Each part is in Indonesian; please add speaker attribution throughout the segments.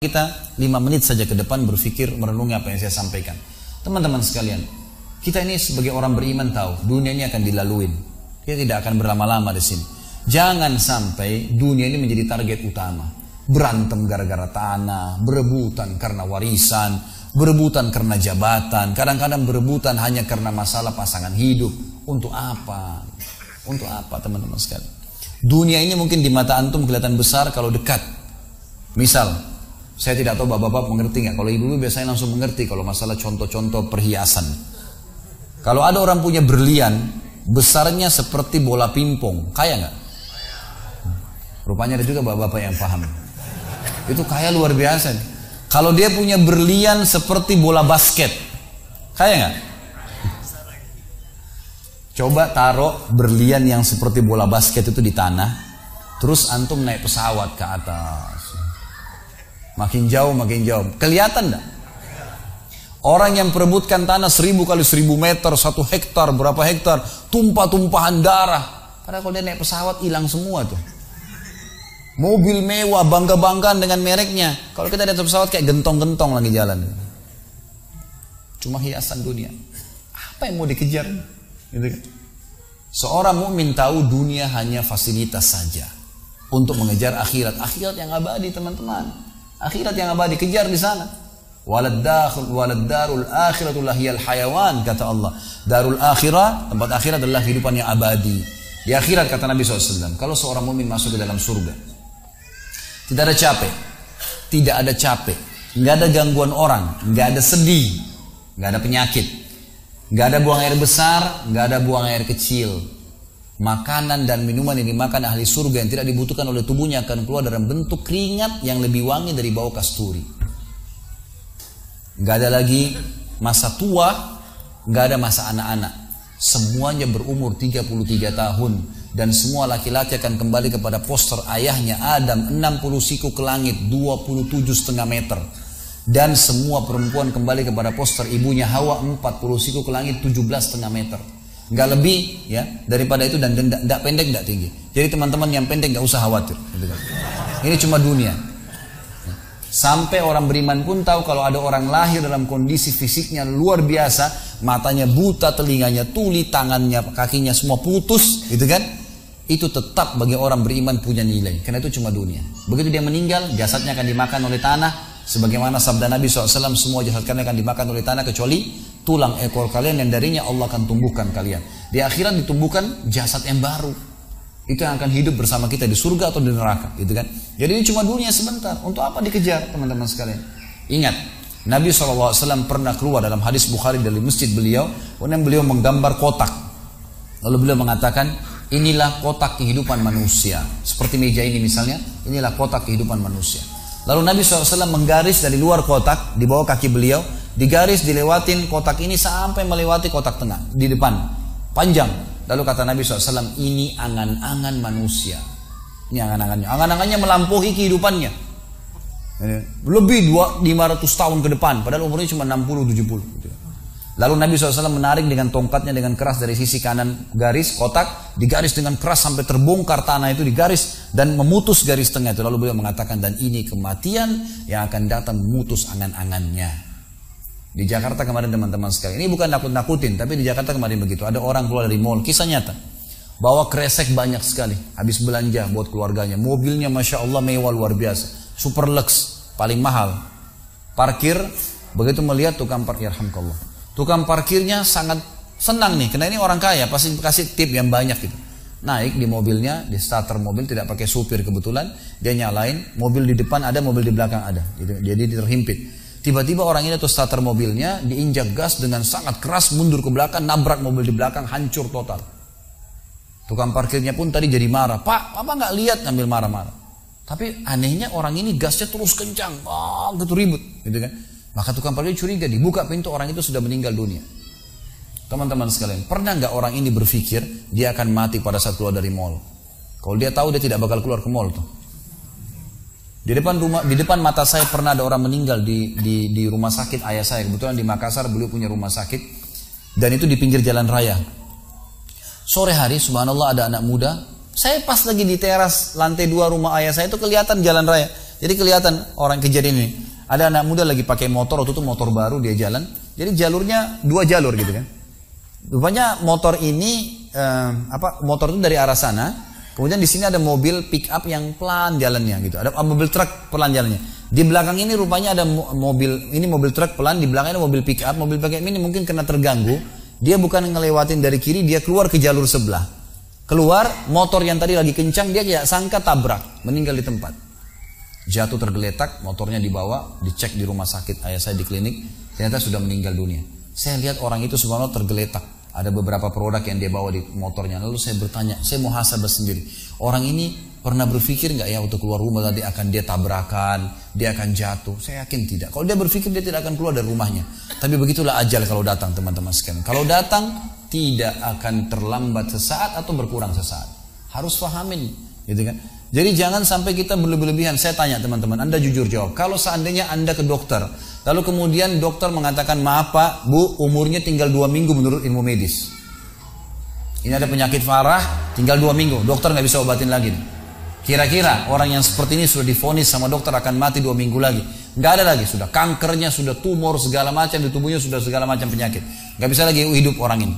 Speaker 1: Kita 5 menit saja ke depan berpikir merenungi apa yang saya sampaikan. Teman-teman sekalian, kita ini sebagai orang beriman tahu dunia ini akan dilaluin. Kita tidak akan berlama-lama di sini. Jangan sampai dunia ini menjadi target utama. Berantem gara-gara tanah, berebutan karena warisan, berebutan karena jabatan, kadang-kadang berebutan hanya karena masalah pasangan hidup. Untuk apa? Untuk apa teman-teman sekalian? Dunia ini mungkin di mata antum kelihatan besar kalau dekat. Misal, saya tidak tahu bapak-bapak mengerti nggak. Kalau ibu-ibu biasanya langsung mengerti kalau masalah contoh-contoh perhiasan. Kalau ada orang punya berlian, besarnya seperti bola pingpong, kaya nggak? Rupanya ada juga bapak-bapak yang paham. Itu kaya luar biasa. Kalau dia punya berlian seperti bola basket, kaya nggak? Coba taruh berlian yang seperti bola basket itu di tanah, terus antum naik pesawat ke atas. Makin jauh, kelihatan enggak? Orang yang perebutkan tanah 1000 kali 1000 meter, 1 hektar, berapa hektar, tumpah-tumpahan darah. Padahal kalau dia naik pesawat hilang semua tuh. Mobil mewah, bangga-banggaan dengan mereknya. Kalau kita naik pesawat kayak gentong-gentong lagi jalan. Cuma hiasan dunia. Apa yang mau dikejar? Gitu kan? Seorang mukmin tahu dunia hanya fasilitas saja untuk mengejar akhirat. Akhirat yang abadi, teman-teman. Akhirat yang abadi, kejar di sana. Walad darul akhiratul lahiyal hayawan, kata Allah. Darul akhirah, tempat akhirat adalah kehidupan yang abadi. Di akhirat kata Nabi SAW, kalau seorang mukmin masuk ke dalam surga, tidak ada capek, nggak ada gangguan orang, nggak ada sedih, nggak ada penyakit, nggak ada buang air besar, nggak ada buang air kecil. Makanan dan minuman yang dimakan ahli surga yang tidak dibutuhkan oleh tubuhnya akan keluar dalam bentuk keringat yang lebih wangi dari bau kasturi. Gak ada lagi masa tua, gak ada masa anak-anak. Semuanya berumur 33 tahun. Dan semua laki-laki akan kembali kepada poster ayahnya Adam 60 siku ke langit 27,5 meter. Dan semua perempuan kembali kepada poster ibunya Hawa 40 siku ke langit 17,5 meter. Nggak lebih ya daripada itu, dan nggak pendek nggak tinggi. Jadi teman-teman yang pendek nggak usah khawatir. Ini cuma dunia. Sampai orang beriman pun tahu kalau ada orang lahir dalam kondisi fisiknya luar biasa, matanya buta, telinganya tuli, tangannya, kakinya semua putus, gitu kan? Itu tetap bagi orang beriman punya nilai. Karena itu cuma dunia. Begitu dia meninggal, jasadnya akan dimakan oleh tanah. Sebagaimana sabda Nabi SAW, semua jasad kalian akan dimakan oleh tanah kecuali tulang ekor kalian yang darinya Allah akan tumbuhkan kalian. Di akhirat ditumbuhkan jasad yang baru. Itu yang akan hidup bersama kita di surga atau di neraka, gitu kan? Jadi ini cuma dunia sebentar. Untuk apa dikejar, teman-teman sekalian? Ingat, Nabi SAW pernah keluar dalam hadis Bukhari dari masjid beliau, kemudian beliau menggambar kotak. Lalu beliau mengatakan, inilah kotak kehidupan manusia. Seperti meja ini misalnya, inilah kotak kehidupan manusia. Lalu Nabi SAW menggaris dari luar kotak, di bawah kaki beliau, digaris, dilewatin kotak ini sampai melewati kotak tengah, di depan, panjang. Lalu kata Nabi SAW, ini angan-angan manusia. Ini angan-angannya. Angan-angannya melampaui kehidupannya. Lebih 500 tahun ke depan, padahal umurnya cuma 60-70. Lalu Nabi SAW menarik dengan tongkatnya dengan keras dari sisi kanan garis kotak, digaris dengan keras sampai terbongkar tanah itu, digaris dan memutus garis tengah itu. Lalu beliau mengatakan, dan ini kematian yang akan datang memutus angan-angannya. Di Jakarta kemarin teman-teman sekalian, ini bukan nakut-nakutin, tapi di Jakarta kemarin begitu. Ada orang keluar dari mall, kisah nyata, bawa kresek banyak sekali, habis belanja buat keluarganya. Mobilnya Masya Allah mewah luar biasa, super lux, paling mahal. Parkir, begitu melihat tukang parkir, alhamdulillah, tukang parkirnya sangat senang nih, karena ini orang kaya, pasti kasih tip yang banyak gitu. Naik di mobilnya, di starter mobil, tidak pakai supir kebetulan, dia nyalain, mobil di depan ada, mobil di belakang ada, jadi terhimpit. Tiba-tiba orang ini tuh starter mobilnya diinjak gas dengan sangat keras, mundur ke belakang, nabrak mobil di belakang, hancur total. Tukang parkirnya pun tadi jadi marah, Pak, apa nggak lihat, ngambil marah-marah. Tapi anehnya orang ini gasnya terus kencang, gitu ribut, gitu kan? Maka tukang parkir curiga, dibuka pintu, orang itu sudah meninggal dunia. Teman-teman sekalian, pernah nggak orang ini berpikir dia akan mati pada saat keluar dari mall? Kalau dia tahu dia tidak bakal keluar ke mall tuh. Di depan mata saya pernah ada orang meninggal di rumah sakit ayah saya. Kebetulan di Makassar beliau punya rumah sakit, dan itu di pinggir jalan raya. Sore hari subhanallah ada anak muda. Saya pas lagi di teras lantai 2 rumah ayah saya itu kelihatan jalan raya. Jadi kelihatan orang kejadian ini. Ada anak muda lagi pakai motor, waktu itu motor baru dia jalan. Jadi jalurnya 2 jalur gitu kan. Rupanya motor ini motor itu dari arah sana. Kemudian di sini ada mobil pick up yang pelan jalannya gitu. Ada mobil truk pelan jalannya. Di belakang ini rupanya ada mobil truk pelan, di belakangnya ada mobil pick up. Mobil pick up ini mungkin kena terganggu. Dia bukan ngelewatin dari kiri, dia keluar ke jalur sebelah. Keluar, motor yang tadi lagi kencang, dia kayak sangka tabrak, meninggal di tempat. Jatuh tergeletak, motornya dibawa, dicek di rumah sakit ayah saya di klinik, ternyata sudah meninggal dunia. Saya lihat orang itu subhanallah tergeletak. Ada beberapa produk yang dia bawa di motornya. Lalu saya bertanya, saya muhasabah sendiri. Orang ini pernah berpikir nggak ya untuk keluar rumah tadi akan dia tabrakan, dia akan jatuh? Saya yakin tidak. Kalau dia berpikir dia tidak akan keluar dari rumahnya. Tapi begitulah ajal kalau datang teman-teman sekalian. Kalau datang tidak akan terlambat sesaat atau berkurang sesaat. Harus pahamin, gitu kan? Jadi jangan sampai kita berlebihan. Saya tanya teman-teman, Anda jujur jawab. Kalau seandainya Anda ke dokter, lalu kemudian dokter mengatakan, maaf Pak, Bu, umurnya tinggal 2 minggu menurut ilmu medis. Ini ada penyakit parah, tinggal 2 minggu. Dokter nggak bisa obatin lagi. Kira-kira orang yang seperti ini sudah divonis sama dokter akan mati 2 minggu lagi. Nggak ada lagi, sudah kankernya, sudah tumor segala macam di tubuhnya, sudah segala macam penyakit. Nggak bisa lagi hidup orang ini.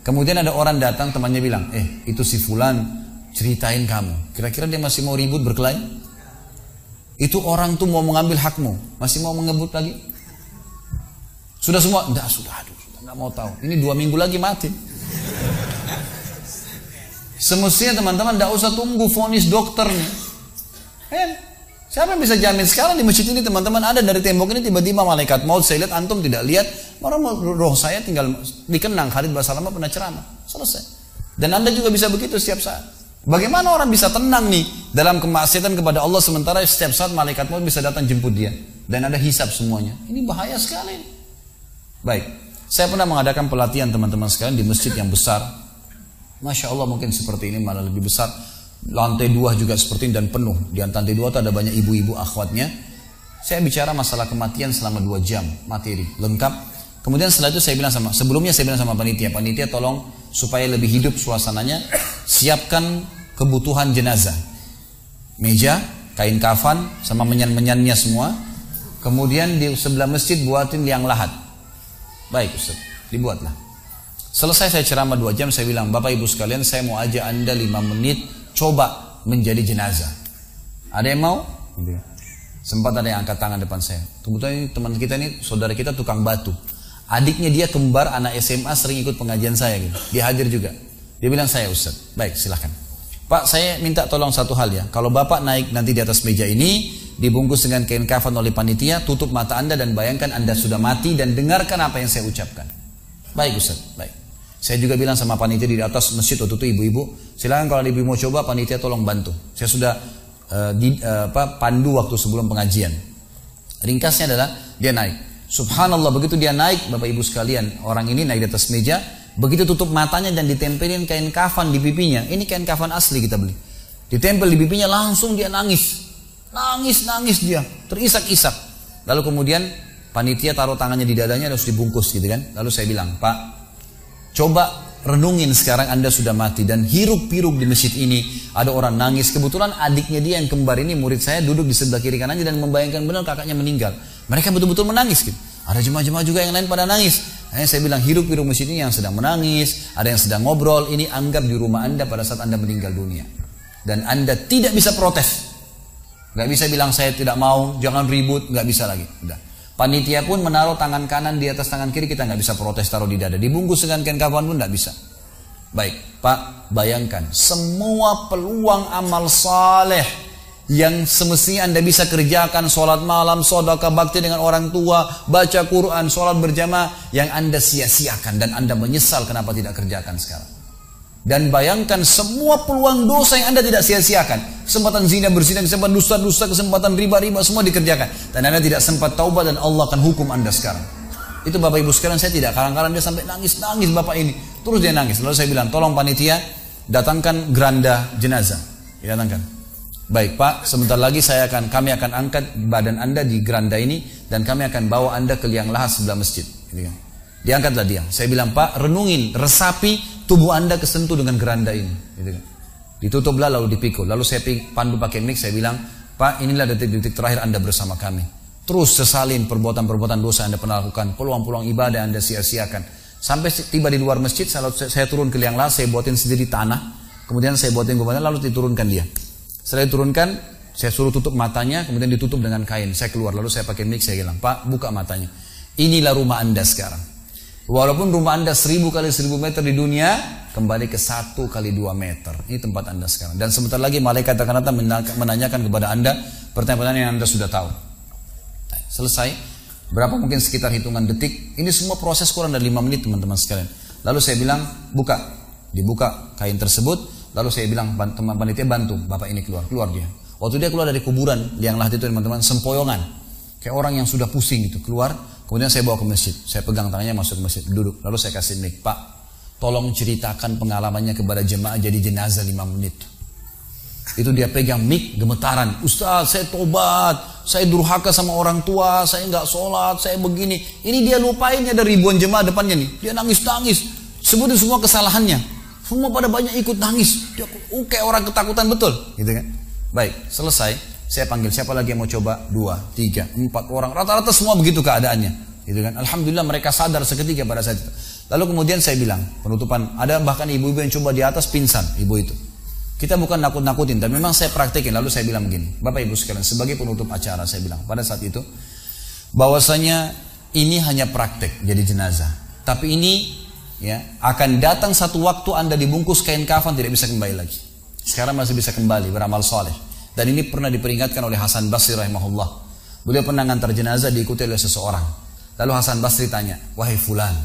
Speaker 1: Kemudian ada orang datang, temannya bilang, itu si fulan ceritain kamu. Kira-kira dia masih mau ribut berkelahi? Itu orang tuh mau mengambil hakmu, masih mau mengebut lagi? Sudah semua? Enggak, sudah nggak mau tahu. Ini 2 minggu lagi mati. Semestinya teman-teman tidak usah tunggu vonis dokter nih. Siapa yang bisa jamin sekarang di masjid ini teman-teman ada dari tembok ini tiba-tiba malaikat maut, saya lihat antum tidak lihat, orang roh saya tinggal dikenang. Khalid Basalamah pernah ceramah, selesai. Dan Anda juga bisa begitu setiap saat. Bagaimana orang bisa tenang nih dalam kemaksiatan kepada Allah sementara setiap saat malaikat maut bisa datang jemput dia dan ada hisab semuanya. Ini bahaya sekali. Baik, saya pernah mengadakan pelatihan teman-teman sekalian di masjid yang besar. Masya Allah mungkin seperti ini malah lebih besar. Lantai 2 juga seperti ini dan penuh. Di lantai 2 itu ada banyak ibu-ibu akhwatnya. Saya bicara masalah kematian selama 2 jam materi lengkap. Kemudian setelah itu sebelumnya saya bilang sama panitia tolong supaya lebih hidup suasananya, siapkan kebutuhan jenazah. Meja, kain kafan, sama menyan-menyannya semua. Kemudian di sebelah masjid buatin liang lahat. Baik Ustaz, dibuatlah. Selesai saya ceramah 2 jam, saya bilang, Bapak Ibu sekalian, saya mau ajak Anda 5 menit coba menjadi jenazah. Ada yang mau? Sempat ada yang angkat tangan depan saya. Kebetulan teman kita ini, saudara kita tukang batu. Adiknya dia kembar anak SMA sering ikut pengajian saya gitu. Dia hadir juga. Dia bilang, saya Ustaz. Baik, silahkan. Pak, saya minta tolong satu hal ya. Kalau Bapak naik nanti di atas meja ini, dibungkus dengan kain kafan oleh panitia, tutup mata Anda dan bayangkan Anda sudah mati dan dengarkan apa yang saya ucapkan. Baik Ustaz, baik. Saya juga bilang sama panitia di atas masjid waktu itu, ibu-ibu, silakan kalau ibu mau coba, panitia tolong bantu. Saya sudah pandu waktu sebelum pengajian. Ringkasnya adalah dia naik. Subhanallah, begitu dia naik, Bapak Ibu sekalian, orang ini naik di atas meja, begitu tutup matanya dan ditempelin kain kafan di pipinya. Ini kain kafan asli kita beli. Ditempel di pipinya, langsung dia nangis. Nangis dia, terisak-isak. Lalu kemudian panitia taruh tangannya di dadanya, harus dibungkus gitu kan. Lalu saya bilang, Pak, coba renungin sekarang Anda sudah mati dan hiruk-pikuk di masjid ini ada orang nangis. Kebetulan adiknya dia yang kembar ini murid saya duduk di sebelah kiri kanannya dan membayangkan benar kakaknya meninggal. Mereka betul-betul menangis gitu. Ada jemaah-jemaah juga yang lain pada nangis. Hanya saya bilang hiruk-pikuk masjid ini yang sedang menangis, ada yang sedang ngobrol, ini anggap di rumah Anda pada saat Anda meninggal dunia. Dan Anda tidak bisa protes. Gak bisa bilang saya tidak mau, jangan ribut, gak bisa lagi. Udah. Panitia pun menaruh tangan kanan di atas tangan kiri, kita nggak bisa protes taruh di dada. Dibungkus dengan kain kafan pun nggak bisa. Baik, Pak, bayangkan semua peluang amal saleh yang semestinya Anda bisa kerjakan, sholat malam, sedekah bakti dengan orang tua, baca Quran, sholat berjamaah, yang Anda sia-siakan dan Anda menyesal kenapa tidak kerjakan sekarang. Dan bayangkan semua peluang dosa yang Anda tidak sia-siakan. Kesempatan zina, berzina, kesempatan dusta-dusta, kesempatan riba-riba, semua dikerjakan. Dan Anda tidak sempat taubat dan Allah akan hukum Anda sekarang. Itu Bapak Ibu sekalian, saya tidak karang-karang dia sampai nangis-nangis Bapak ini. Terus dia nangis. Lalu saya bilang, tolong panitia, datangkan geranda jenazah. Datangkan. Baik Pak, sebentar lagi kami akan angkat badan Anda di geranda ini. Dan kami akan bawa Anda ke liang lahat sebelah masjid. Diangkatlah dia. Saya bilang, Pak, renungin, resapi tubuh Anda kesentuh dengan geranda ini. Ditutuplah lalu dipikul. Lalu saya pandu pakai mic, saya bilang, Pak, inilah detik-detik terakhir Anda bersama kami. Terus sesalin perbuatan-perbuatan dosa Anda pernah lakukan, peluang-peluang ibadah Anda sia-siakan. Sampai tiba di luar masjid, saya turun ke liang lahat, saya buatin sendiri tanah, kemudian saya buatin gubernur, lalu diturunkan dia. Setelah diturunkan, saya suruh tutup matanya, kemudian ditutup dengan kain. Saya keluar, lalu saya pakai mic, saya bilang, Pak, buka matanya. Inilah rumah Anda sekarang. Walaupun rumah Anda 1000 kali 1000 meter di dunia, kembali ke 1 kali 2 meter. Ini tempat Anda sekarang. Dan sebentar lagi malaikat akan datang menanyakan kepada Anda pertanyaan-pertanyaan yang Anda sudah tahu. Selesai. Berapa mungkin sekitar hitungan detik. Ini semua proses kurang dari 5 menit teman-teman sekalian. Lalu saya bilang, buka. Dibuka kain tersebut. Lalu saya bilang, teman panitia bantu. Bapak ini keluar. Keluar dia. Waktu dia keluar dari kuburan liang lahat itu teman-teman, sempoyongan. Kayak orang yang sudah pusing gitu. Keluar. Kemudian saya bawa ke masjid. Saya pegang tangannya masuk ke masjid. Duduk. Lalu saya kasih mic. Pak, tolong ceritakan pengalamannya kepada jemaah jadi jenazah 5 menit. Itu dia pegang mic, gemetaran. Ustaz, saya tobat, saya durhaka sama orang tua, saya nggak sholat, saya begini. Ini dia lupainnya dari ribuan jemaah depannya nih. Dia nangis-nangis, sebutin semua kesalahannya. Semua pada banyak ikut nangis. Dia kayak orang ketakutan betul, gitu kan? Baik, selesai. Saya panggil siapa lagi yang mau coba? 2, 3, 4 orang. Rata-rata semua begitu keadaannya, gitu kan? Alhamdulillah mereka sadar seketika pada saat itu. Lalu kemudian saya bilang, penutupan, ada bahkan ibu-ibu yang coba di atas pingsan, ibu itu. Kita bukan nakut-nakutin, tapi memang saya praktekin. Lalu saya bilang begini, Bapak Ibu sekalian, sebagai penutup acara saya bilang pada saat itu, bahwasanya ini hanya praktek jadi jenazah. Tapi ini ya akan datang satu waktu Anda dibungkus kain kafan tidak bisa kembali lagi. Sekarang masih bisa kembali beramal soleh. Dan ini pernah diperingatkan oleh Hasan Basri rahimahullah. Beliau pernah ngantar jenazah diikuti oleh seseorang. Lalu Hasan Basri tanya, wahai fulan,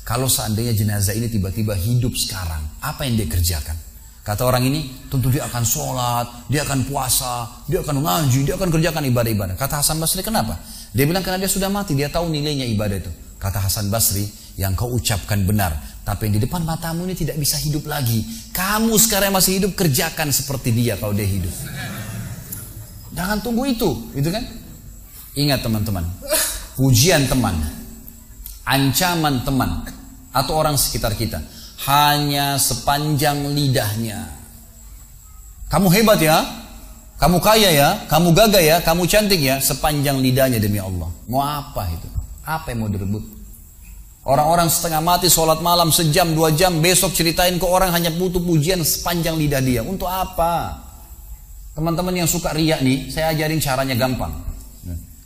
Speaker 1: kalau seandainya jenazah ini tiba-tiba hidup sekarang, apa yang dia kerjakan? Kata orang ini, tentu dia akan sholat, dia akan puasa, dia akan ngaji, dia akan kerjakan ibadah-ibadah. Kata Hasan Basri, kenapa? Dia bilang karena dia sudah mati, dia tahu nilainya ibadah itu. Kata Hasan Basri, yang kau ucapkan benar, tapi yang di depan matamu ini tidak bisa hidup lagi. Kamu sekarang masih hidup, kerjakan seperti dia kalau dia hidup. Jangan tunggu itu, gitu kan? Ingat teman-teman, pujian teman, ancaman teman, atau orang sekitar kita, hanya sepanjang lidahnya. Kamu hebat ya, kamu kaya ya, kamu gagah ya, kamu cantik ya, sepanjang lidahnya demi Allah. Mau apa itu? Apa yang mau direbut? Orang-orang setengah mati sholat malam sejam 2 jam, besok ceritain ke orang hanya butuh pujian sepanjang lidah dia. Untuk apa? Teman-teman yang suka riak nih, saya ajarin caranya gampang.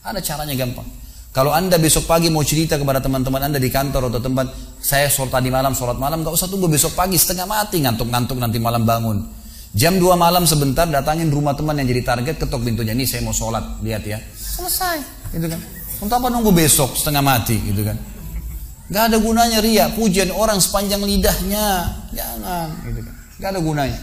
Speaker 1: Ada caranya gampang. Kalau Anda besok pagi mau cerita kepada teman-teman Anda di kantor atau tempat, saya sholat tadi malam, sholat malam, gak usah tunggu besok pagi setengah mati, ngantuk-ngantuk nanti malam bangun. Jam 2 malam sebentar, datangin rumah teman yang jadi target, ketok pintunya, nih saya mau sholat, lihat ya. Selesai, gitu kan. Untuk apa nunggu besok setengah mati, gitu kan. Gak ada gunanya riak, pujian orang sepanjang lidahnya, jangan, gitu kan. Gak ada gunanya.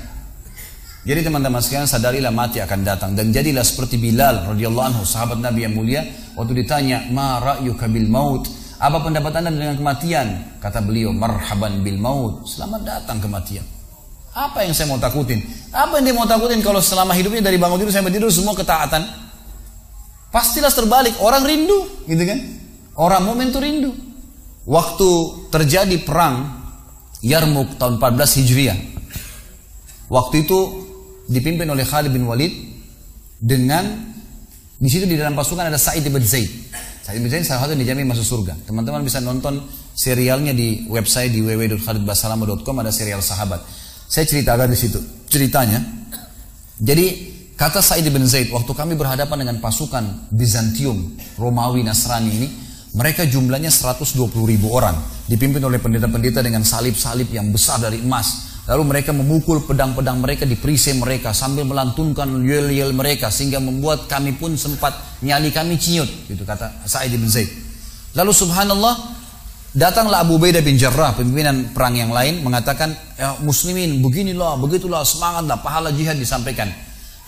Speaker 1: Jadi teman-teman sekalian sadarilah mati akan datang dan jadilah seperti Bilal radhiyallahu anhu, sahabat Nabi yang mulia, waktu ditanya, "Ma ra'yuka bil maut?" Apa pendapat Anda dengan kematian? Kata beliau, "Marhaban bil maut." Selamat datang kematian. Apa yang saya mau takutin? Apa yang dia mau takutin kalau selama hidupnya dari bangun tidur sampai tidur semua ketaatan? Pastilah terbalik, orang rindu, gitu kan? Orang mukmin itu rindu. Waktu terjadi perang Yarmuk tahun 14 Hijriah. Waktu itu dipimpin oleh Khalid bin Walid dengan di situ di dalam pasukan ada Sa'id bin Zaid. Sa'id bin Zaid salah satu yang dijamin masuk surga. Teman-teman bisa nonton serialnya di website di www.khalidbasalamah.com, ada serial sahabat. Saya ceritakan di situ ceritanya. Jadi kata Sa'id bin Zaid, waktu kami berhadapan dengan pasukan Bizantium, Romawi, Nasrani ini, mereka jumlahnya 120.000 orang, dipimpin oleh pendeta-pendeta dengan salib-salib yang besar dari emas. Lalu mereka memukul pedang-pedang mereka di perisai mereka sambil melantunkan yel-yel mereka sehingga membuat kami pun sempat nyali kami ciut, gitu kata Sa'id bin Zaid. Lalu subhanallah datanglah Abu Ubaidah bin Jarrah, pimpinan perang yang lain, mengatakan, ya muslimin beginilah, begitulah, semangatlah, pahala jihad disampaikan.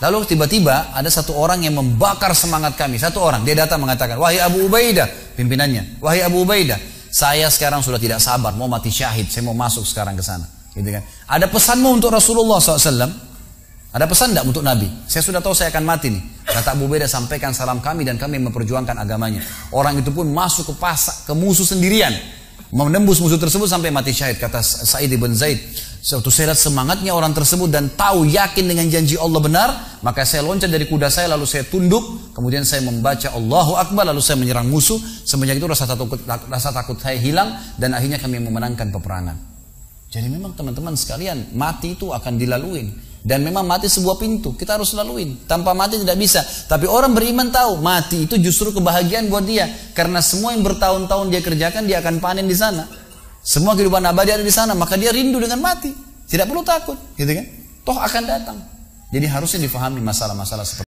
Speaker 1: Lalu tiba-tiba ada satu orang yang membakar semangat kami. Satu orang, dia datang mengatakan, wahai Abu Ubaidah, pimpinannya, wahai Abu Ubaidah, saya sekarang sudah tidak sabar, mau mati syahid, saya mau masuk sekarang ke sana. Gitu kan? Ada pesanmu untuk Rasulullah SAW? Ada pesan tidak untuk Nabi? Saya sudah tahu saya akan mati nih. Kata Abu Ubaidah, sampaikan salam kami dan kami memperjuangkan agamanya. Orang itu pun masuk ke musuh sendirian. menembus musuh tersebut sampai mati syahid. Kata Sa'id ibn Zaid, suatu saya lihat semangatnya orang tersebut dan tahu yakin dengan janji Allah benar, maka saya loncat dari kuda saya lalu saya tunduk, kemudian saya membaca Allahu Akbar lalu saya menyerang musuh. Semenjak itu rasa takut saya hilang dan akhirnya kami memenangkan peperangan. Jadi memang teman-teman sekalian, mati itu akan dilaluin. Dan memang mati sebuah pintu, kita harus laluin. Tanpa mati tidak bisa. Tapi orang beriman tahu, mati itu justru kebahagiaan buat dia. Karena semua yang bertahun-tahun dia kerjakan, dia akan panen di sana. Semua kehidupan abadi ada di sana, maka dia rindu dengan mati. Tidak perlu takut, gitu kan? Toh akan datang. Jadi harusnya difahami masalah-masalah seperti